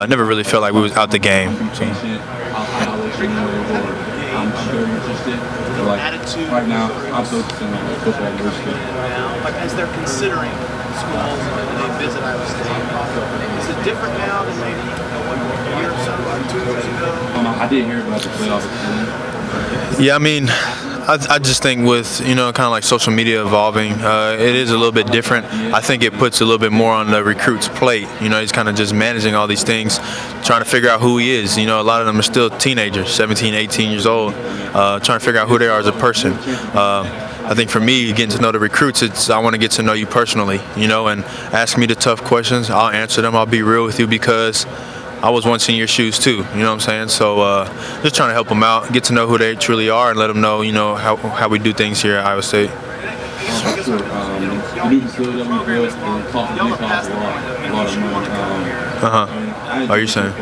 I never really felt like we was out the game. So. Attitude right now, I'm focusing on football mostly. Like as they're considering schools when they visit Iowa State, is it different now than maybe a year or so, or 2 years ago? I did hear about the playoff. Yeah, I mean, I just think with, kind of like social media evolving, it is a little bit different. I think it puts a little bit more on the recruit's plate. He's kind of just managing all these things, trying to figure out who he is. A lot of them are still teenagers, 17, 18 years old, trying to figure out who they are as a person. I think for me, getting to know the recruits, I want to get to know you personally, and ask me the tough questions. I'll answer them. I'll be real with you because I was once in your shoes too, you know what I'm saying? So just trying to help them out, get to know who they truly are, and let them know, how we do things here at Iowa State. Are you saying?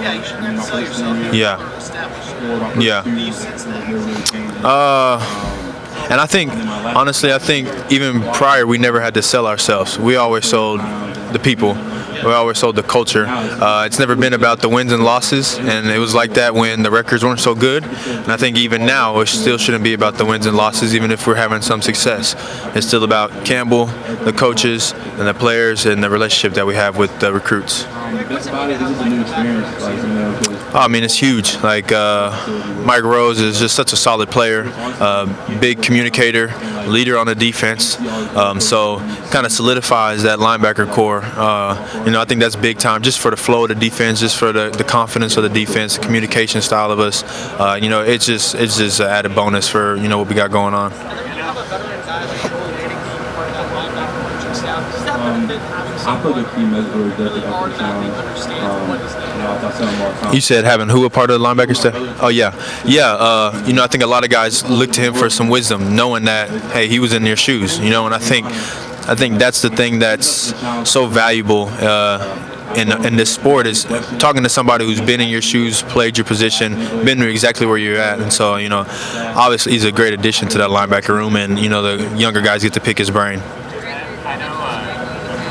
Yeah. Yeah. And I think, honestly, even prior we never had to sell ourselves. We always sold the people. We always sold the culture. It's never been about the wins and losses, and it was like that when the records weren't so good. And I think even now it still shouldn't be about the wins and losses, even if we're having some success. It's still about Campbell, the coaches, and the players, and the relationship that we have with the recruits. I mean, it's huge. Like Mike Rose is just such a solid player, big communicator, leader on the defense. So kind of solidifies that linebacker core. I think that's big time, just for the flow of the defense, just for the confidence of the defense, the communication style of us. It's just an added bonus for what we got going on. I put the team as very difficult to challenge. You said having who a part of the linebacker staff? Oh yeah. I think a lot of guys look to him for some wisdom, knowing that hey, he was in their shoes. And I think that's the thing that's so valuable in this sport, is talking to somebody who's been in your shoes, played your position, been exactly where you're at. And so obviously he's a great addition to that linebacker room, and the younger guys get to pick his brain.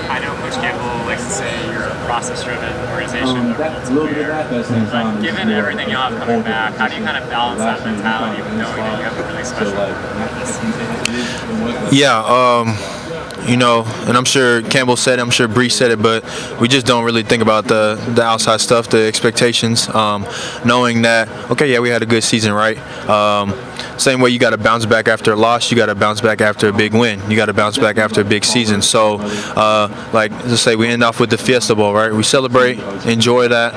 I know Coach Campbell likes to say you're a process-driven organization. Given everything you'll have coming back, how do you kind of balance that mentality with knowing that you have a really special practice? And I'm sure Campbell said it, I'm sure Bree said it, but we just don't really think about the outside stuff, the expectations, knowing that, okay, yeah, we had a good season, right? Same way you got to bounce back after a loss, you got to bounce back after a big win, you got to bounce back after a big season. So, let's say we end off with the Fiesta Bowl, right? We celebrate, enjoy that,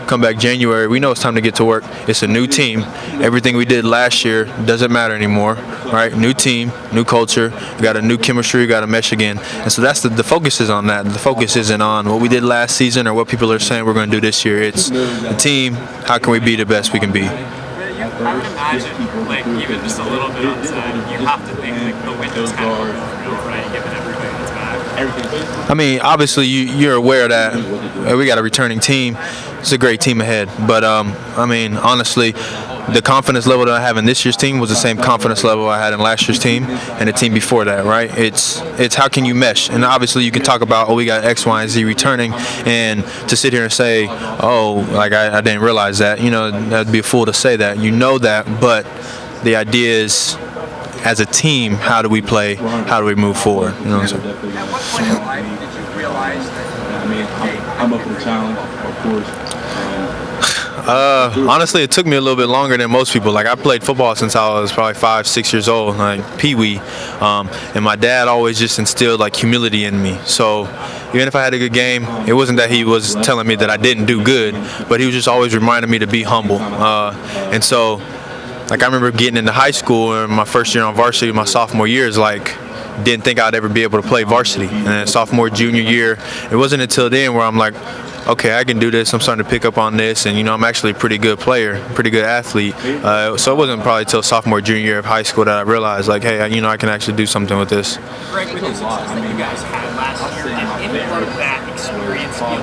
come back January, we know it's time to get to work. It's a new team. Everything we did last year doesn't matter anymore, right? New team, new culture, we got a new chemistry, we got to mesh again. And so that's the focus is on that. The focus isn't on what we did last season or what people are saying we're going to do this year. It's the team, how can we be the best we can be? I would imagine, even just a little bit on the side, you have to think the window's kind of over, right, given everything that's back. I mean, obviously you're aware that we got a returning team. It's a great team ahead. But, honestly, the confidence level that I have in this year's team was the same confidence level I had in last year's team and the team before that, right? It's how can you mesh? And obviously you can talk about, we got X, Y, and Z returning, and to sit here and say, I didn't realize that, that'd be a fool to say that. You know that, but the idea is, as a team, how do we play? How do we move forward? You know what I'm saying? At what point in life did you realize that? I'm up for the challenge, of course. Honestly, it took me a little bit longer than most people. Like, I played football since I was probably 5, 6 years old, like pee-wee. And my dad always just instilled like humility in me. So even if I had a good game, it wasn't that he was telling me that I didn't do good, but he was just always reminding me to be humble. And so, I remember getting into high school and my first year on varsity, my sophomore year, is didn't think I'd ever be able to play varsity. And then sophomore, junior year, it wasn't until then where I'm like, okay, I can do this. I'm starting to pick up on this, and I'm actually a pretty good player, pretty good athlete. So it wasn't probably till sophomore, junior year of high school that I realized, hey, I can actually do something with this. Greg, with the success that you guys had last year, did any part of that experience feel